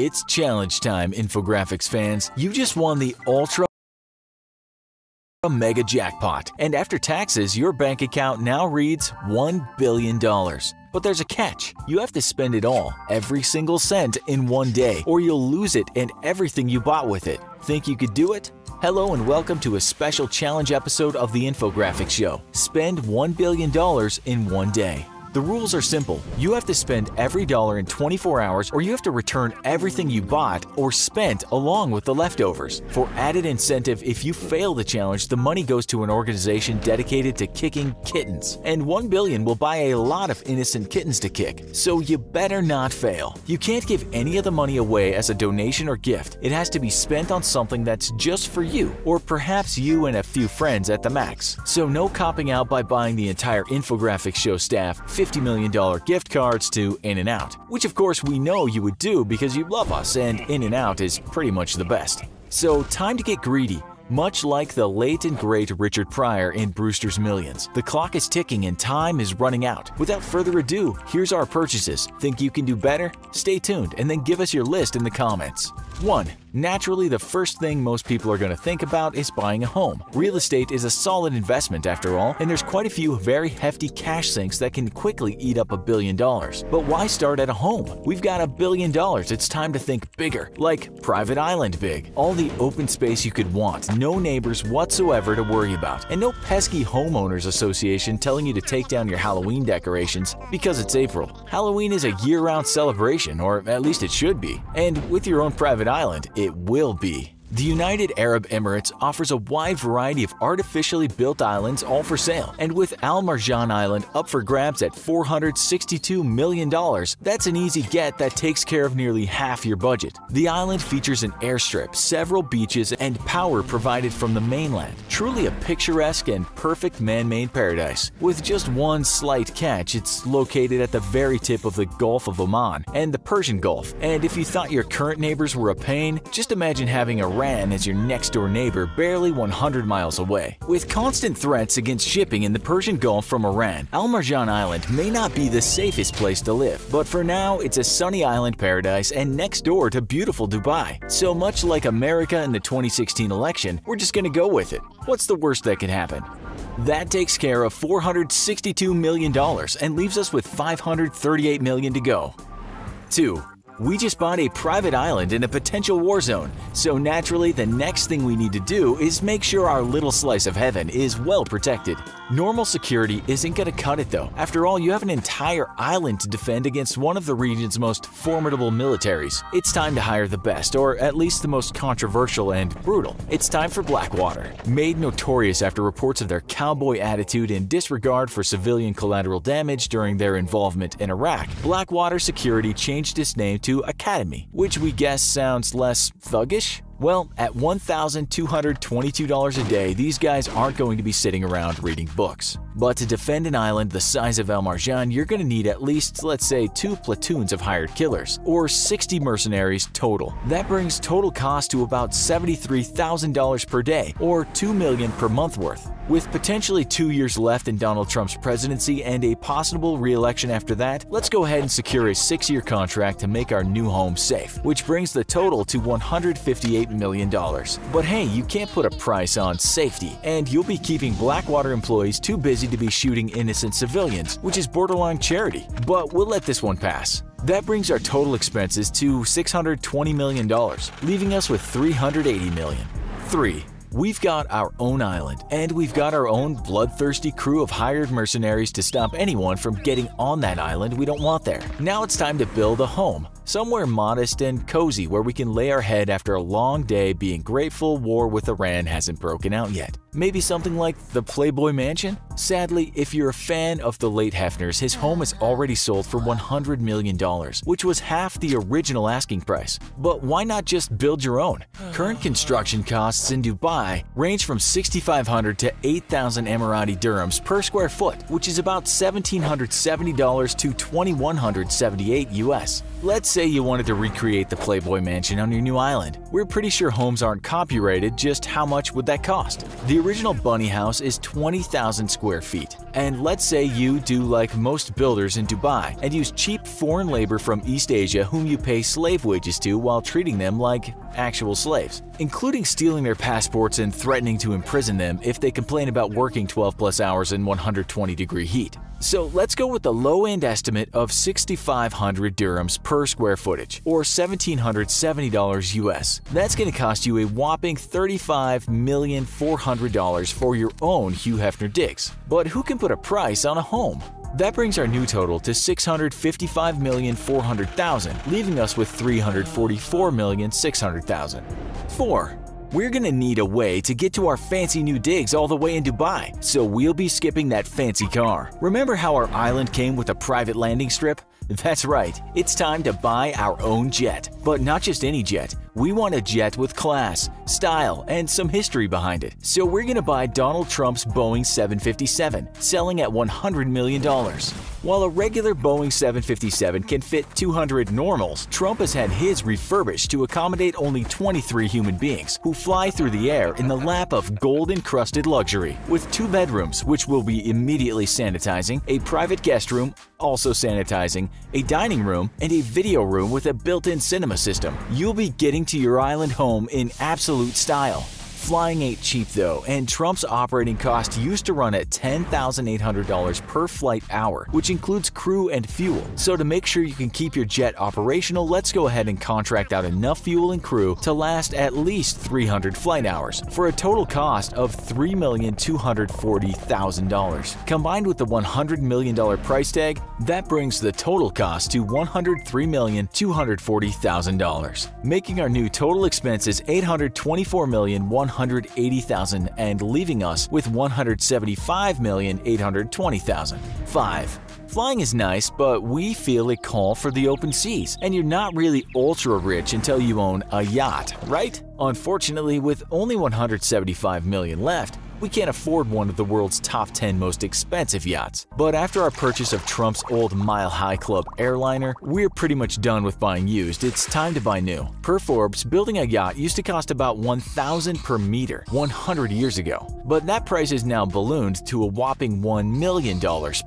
It's challenge time, infographics fans. You just won the Ultra Mega Jackpot, and after taxes, your bank account now reads $1 billion. But there's a catch. You have to spend it all, every single cent, in one day, or you'll lose it and everything you bought with it. Think you could do it? Hello and welcome to a special challenge episode of the Infographics Show. Spend $1 billion in one day. The rules are simple. You have to spend every dollar in 24 hours, or you have to return everything you bought or spent along with the leftovers. For added incentive, if you fail the challenge, the money goes to an organization dedicated to kicking kittens. And $1 billion will buy a lot of innocent kittens to kick, so you better not fail. You can't give any of the money away as a donation or gift. It has to be spent on something that's just for you, or perhaps you and a few friends at the max. So no copping out by buying the entire Infographics Show staff $50 million gift cards to In-N-Out, which of course we know you would do because you love us and In-N-Out is pretty much the best. So time to get greedy. Much like the late and great Richard Pryor in Brewster's Millions, the clock is ticking and time is running out. Without further ado, here's our purchases. Think you can do better? Stay tuned and then give us your list in the comments. 1. Naturally, the first thing most people are going to think about is buying a home. Real estate is a solid investment after all, and there's quite a few very hefty cash sinks that can quickly eat up $1 billion. But why start at a home? We've got $1 billion, it's time to think bigger, like private island big. All the open space you could want, no neighbors whatsoever to worry about, and no pesky homeowners association telling you to take down your Halloween decorations because it's April. Halloween is a year-round celebration, or at least it should be, and with your own private island, it will be. The United Arab Emirates offers a wide variety of artificially built islands all for sale, and with Al Marjan Island up for grabs at $462 million, that's an easy get that takes care of nearly half your budget. The island features an airstrip, several beaches, and power provided from the mainland. Truly a picturesque and perfect man-made paradise. With just one slight catch, it's located at the very tip of the Gulf of Oman and the Persian Gulf, and if you thought your current neighbors were a pain, just imagine having a as your next-door neighbor barely 100 miles away. With constant threats against shipping in the Persian Gulf from Iran, Al Marjan Island may not be the safest place to live, but for now it's a sunny island paradise and next door to beautiful Dubai. So much like America in the 2016 election, we're just gonna go with it. What's the worst that could happen? That takes care of $462 million and leaves us with $538 million to go. 2. We just bought a private island in a potential war zone, so naturally the next thing we need to do is make sure our little slice of heaven is well protected. Normal security isn't going to cut it though. After all, you have an entire island to defend against one of the region's most formidable militaries. It's time to hire the best, or at least the most controversial and brutal. It's time for Blackwater. Made notorious after reports of their cowboy attitude and disregard for civilian collateral damage during their involvement in Iraq, Blackwater Security changed its name to Academy, which we guess sounds less thuggish? Well, at $1,222 a day, these guys aren't going to be sitting around reading books. But to defend an island the size of Al Marjan, you're going to need at least, let's say, 2 platoons of hired killers, or 60 mercenaries total. That brings total cost to about $73,000 per day, or $2 million per month worth. With potentially 2 years left in Donald Trump's presidency and a possible re-election after that, let's go ahead and secure a 6-year contract to make our new home safe, which brings the total to $158 million. But hey, you can't put a price on safety, and you'll be keeping Blackwater employees too busy to be shooting innocent civilians, which is borderline charity. But we'll let this one pass. That brings our total expenses to $620 million, leaving us with $380 million. 3. We've got our own island, and we've got our own bloodthirsty crew of hired mercenaries to stop anyone from getting on that island we don't want there. Now it's time to build a home, somewhere modest and cozy where we can lay our head after a long day being grateful war with Iran hasn't broken out yet. Maybe something like the Playboy Mansion? Sadly, if you're a fan of the late Hefner's, his home is already sold for $100 million, which was half the original asking price. But why not just build your own? Current construction costs in Dubai range from $6,500 to $8,000 Emirati dirhams per square foot, which is about $1,770 to $2,178 US. Let's say say you wanted to recreate the Playboy Mansion on your new island. We're pretty sure homes aren't copyrighted, just how much would that cost? The original bunny house is 20,000 square feet. And let's say you do like most builders in Dubai and use cheap foreign labor from East Asia whom you pay slave wages to while treating them like actual slaves, including stealing their passports and threatening to imprison them if they complain about working 12+ hours in 120-degree heat. So let's go with the low-end estimate of 6,500 dirhams per square footage, or $1,770 US. That's going to cost you a whopping $35,400,000 for your own Hugh Hefner digs. But who can put a price on a home? That brings our new total to $655,400,000, leaving us with $344,600,000. 4. We're gonna need a way to get to our fancy new digs all the way in Dubai, so we'll be skipping that fancy car. Remember how our island came with a private landing strip? That's right, it's time to buy our own jet. But not just any jet. We want a jet with class, style, and some history behind it. So we're gonna buy Donald Trump's Boeing 757, selling at $100 million. While a regular Boeing 757 can fit 200 normals, Trump has had his refurbished to accommodate only 23 human beings who fly through the air in the lap of gold-encrusted luxury. With 2 bedrooms, which will be immediately sanitizing, a private guest room, also sanitizing, a dining room, and a video room with a built-in cinema system, you'll be getting to your island home in absolute style. Flying ain't cheap though, and Trump's operating cost used to run at $10,800 per flight hour, which includes crew and fuel. So to make sure you can keep your jet operational, let's go ahead and contract out enough fuel and crew to last at least 300 flight hours, for a total cost of $3,240,000. Combined with the $100 million price tag, that brings the total cost to $103,240,000, making our new total expenses $824,180,000 and leaving us with $175,820,000. 5. Flying is nice, but we feel a call for the open seas, and you're not really ultra rich until you own a yacht, right? Unfortunately, with only $175 million left, we can't afford one of the world's top 10 most expensive yachts. But after our purchase of Trump's old Mile High Club airliner, we're pretty much done with buying used. It's time to buy new. Per Forbes, building a yacht used to cost about $1,000 per meter 100 years ago. But that price is now ballooned to a whopping $1 million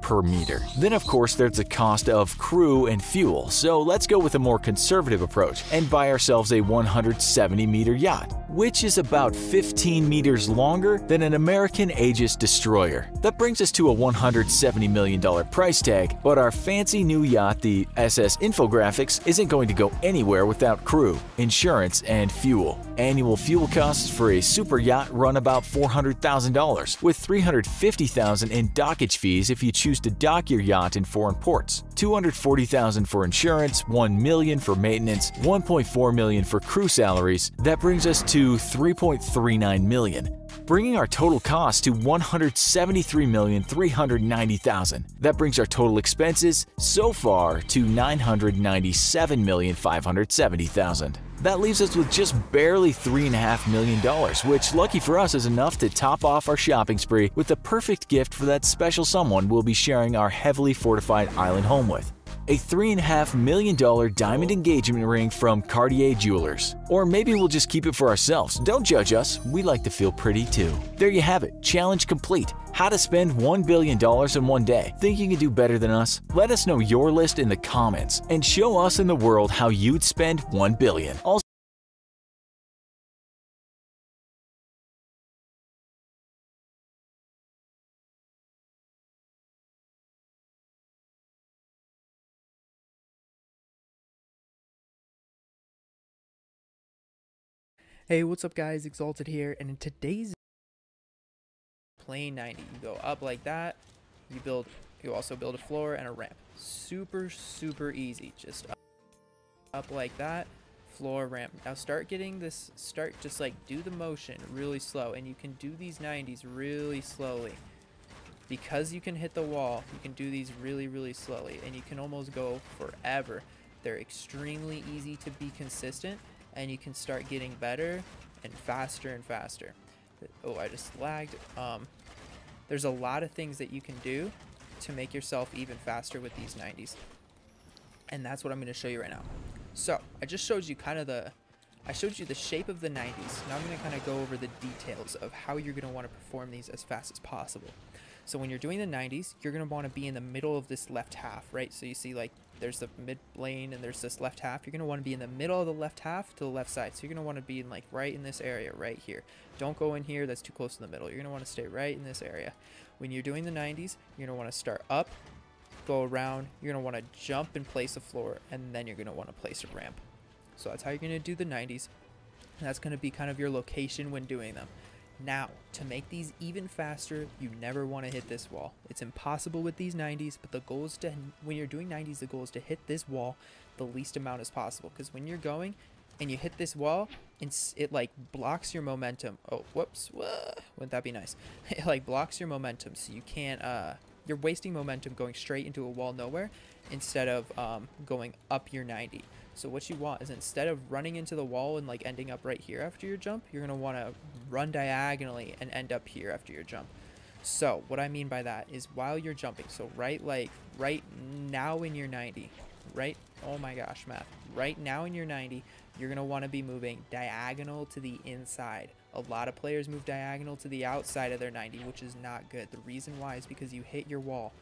per meter. Then of course there's the cost of crew and fuel, so let's go with a more conservative approach and buy ourselves a 170-meter yacht, which is about 15 meters longer than an American Aegis destroyer. That brings us to a $170 million price tag, but our fancy new yacht, the SS Infographics, isn't going to go anywhere without crew, insurance, and fuel. Annual fuel costs for a super yacht run about $400,000, with $350,000 in dockage fees if you choose to dock your yacht in foreign ports, $240,000 for insurance, $1 million for maintenance, $1.4 million for crew salaries. That brings us to $3.39 million, bringing our total cost to $173,390,000. That brings our total expenses so far to $997,570,000. That leaves us with just barely $3.5 million, which, lucky for us, is enough to top off our shopping spree with the perfect gift for that special someone we'll be sharing our heavily fortified island home with. A $3.5 million diamond engagement ring from Cartier Jewelers. Or maybe we'll just keep it for ourselves. Don't judge us, we like to feel pretty too. There you have it, challenge complete. How to spend $1 billion in one day. Think you can do better than us? Let us know your list in the comments and show us in the world how you'd spend $1 billion. Also, hey, what's up guys, Exalted here, and in today's plane 90, you go up like that, you also build a floor and a ramp. Super easy, just up like that, floor, ramp. Now start just like do the motion really slow, and you can do these 90s really slowly. Because you can hit the wall, you can do these really slowly, and you can almost go forever. They're extremely easy to be consistent, and you can start getting better and faster. Oh, I just lagged. There's a lot of things that you can do to make yourself even faster with these 90s. And that's what I'm going to show you right now. So I just showed you kind of I showed you the shape of the 90s. Now I'm going to kind of go over the details of how you're going to want to perform these as fast as possible. So when you're doing the 90s, you're going to want to be in the middle of this left half, right? So you see like there's the mid lane and there's this left half. You're going to want to be in the middle of the left half to the left side. So you're going to want to be in like right in this area right here. Don't go in here. That's too close to the middle. You're going to want to stay right in this area. When you're doing the 90s, you're going to want to start up, go around. You're going to want to jump and place a floor, and then you're going to want to place a ramp. So that's how you're going to do the 90s. And that's going to be kind of your location when doing them. Now, to make these even faster, you never want to hit this wall. It's impossible with these 90s, but the goal is to, when you're doing 90s, the goal is to hit this wall the least amount as possible. Because when you're going and you hit this wall, it like blocks your momentum. Oh, whoops. Wouldn't that be nice? It like blocks your momentum, so you can't, you're wasting momentum going straight into a wall nowhere instead of going up your 90. So what you want is, instead of running into the wall and like ending up right here after your jump, you're going to want to run diagonally and end up here after your jump. So what I mean by that is, while you're jumping, so right now in your 90, right? Oh my gosh, math. Right now in your 90, you're going to want to be moving diagonal to the inside. A lot of players move diagonal to the outside of their 90, which is not good. The reason why is because you hit your wall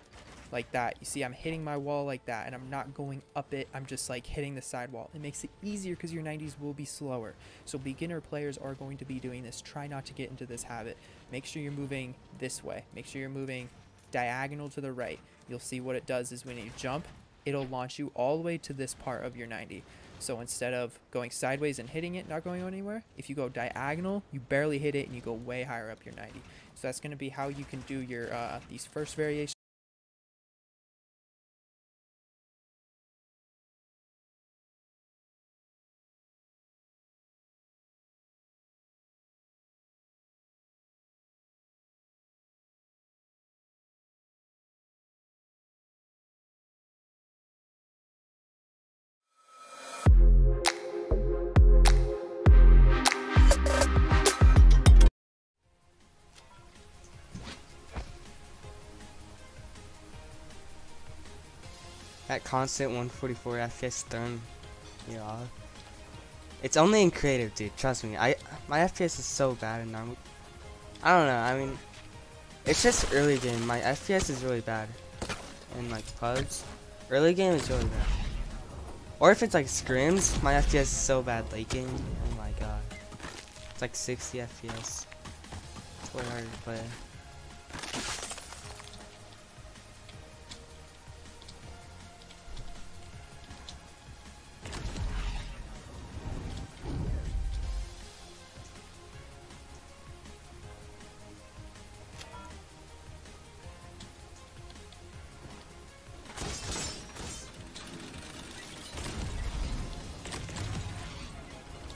like that. You see, I'm hitting my wall like that, and I'm not going up it. I'm just like hitting the side wall. It makes it easier because your 90s will be slower. So beginner players are going to be doing this. Try not to get into this habit. Make sure you're moving this way. Make sure you're moving diagonal to the right. You'll see what it does is, when you jump, it'll launch you all the way to this part of your 90. So instead of going sideways and hitting it, not going anywhere, if you go diagonal, you barely hit it and you go way higher up your 90. So that's going to be how you can do your these first variations. That constant 144 FPS throwing me off. It's only in creative, dude. Trust me. My FPS is so bad in normal. I don't know. I mean, it's just early game. My FPS is really bad in like PUBG. Early game is really bad. Or if it's like scrims, my FPS is so bad late game. Oh my god. It's like 60 FPS. It's way harder to play.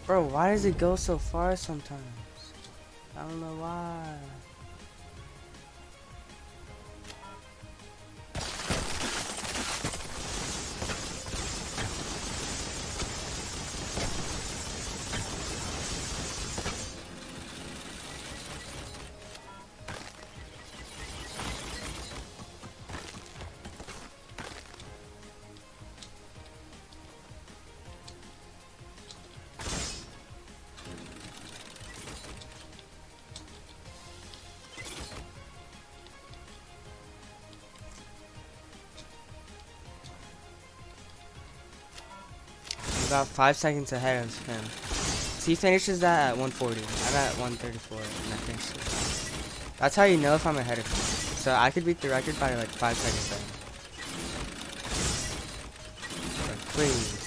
Bro, why does it go so far sometimes? I don't know why. About 5 seconds ahead of him. So he finishes that at 140. I'm at 134 and I finished it. That's how you know if I'm ahead of him. So I could beat the record by like 5 seconds ahead. Like, please.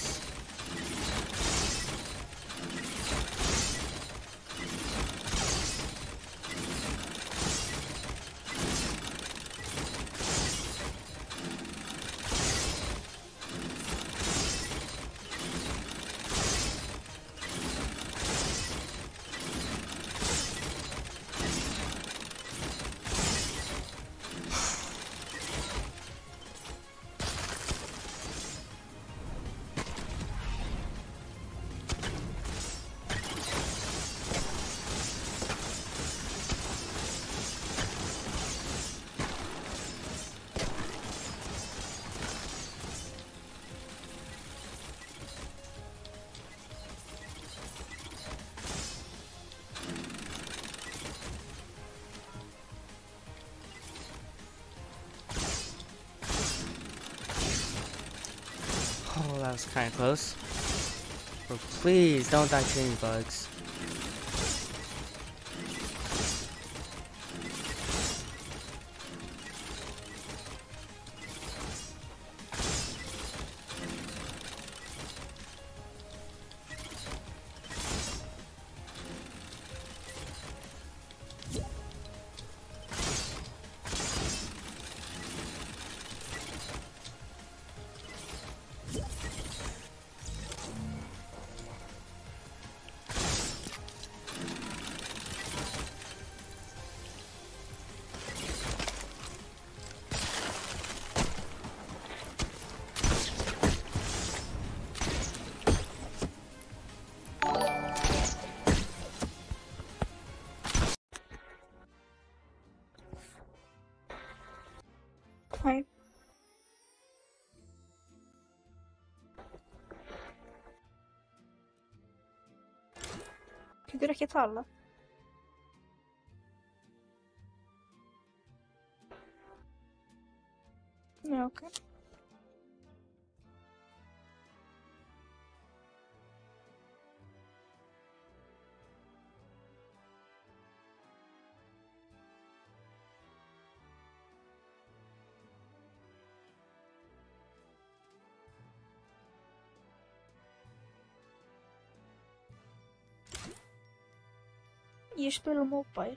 that was kind of close. Bro, please don't die to any bugs. Hei. Getur ekki tala. Já, ok. Ég spila mobile.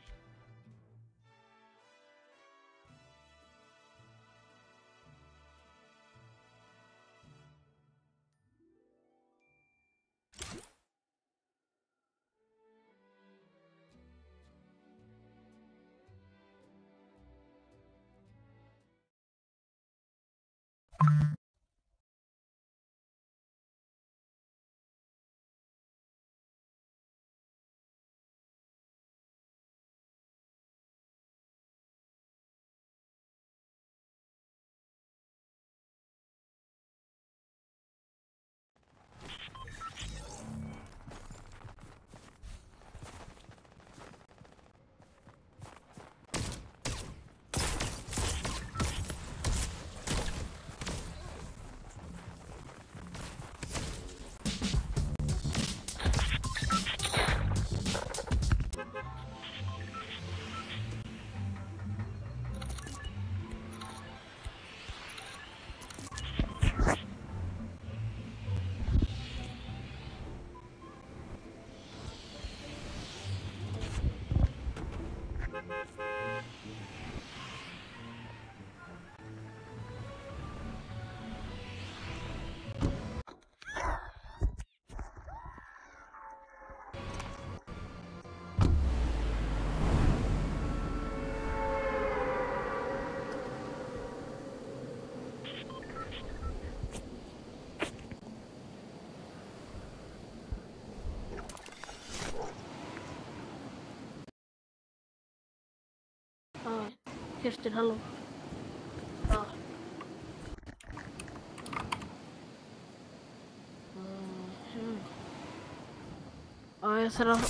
Hjörtur, halló.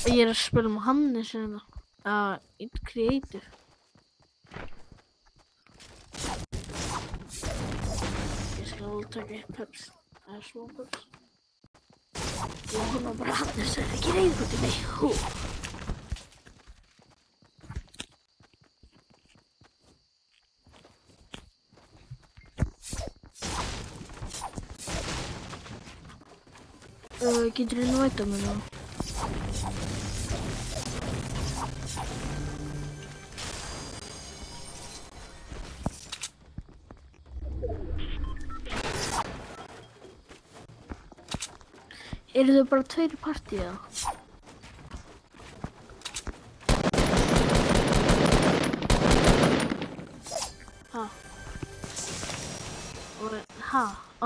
Ég er að spila með Hannes hérna. It's creative. Ég skal alveg taka upp peps. Það er smá peps. Og hún var bara Hannes, það er ekki reyðbútið mig. Hú. Getur þú væta mér þá? Eru þau bara tveir í partíu eða?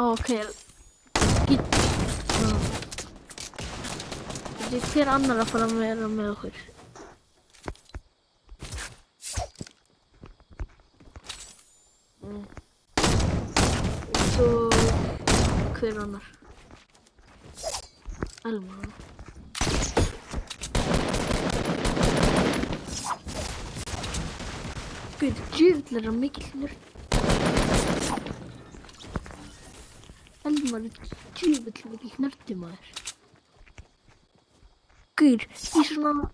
Ok. Hver annar að fara að vera með okkur? Svo hver annar? Elma. Guð, djöfull er það mikill nörd. maður djúvill mikið nördi maður. Gaur, ég svona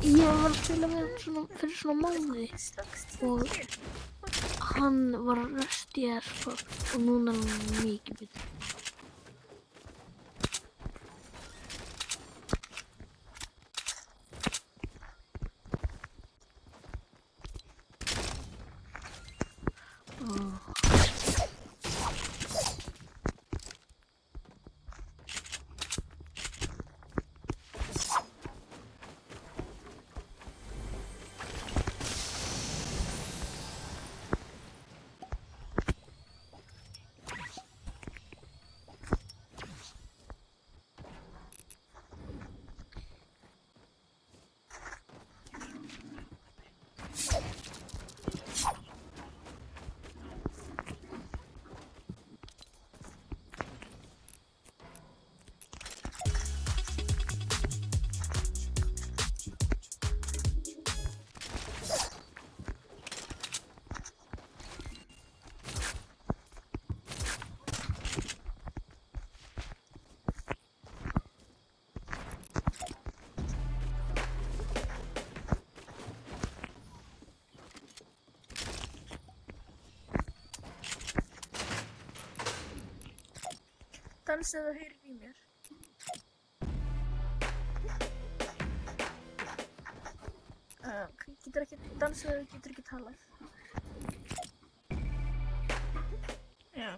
ég var að spila með hann svona fyrir svona mánuði og hann var röstið sko og núna er hann mikið betur. Dansið og heyrir í mér. Getur ekki dansið og getur ekki talað. Já.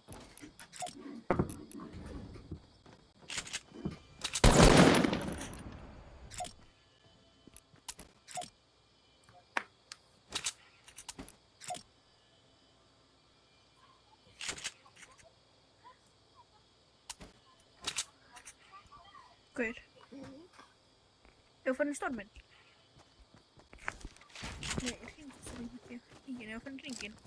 Gaur. Ég var farin í storminn. Nei, ég hringin, ég var farin í hringin.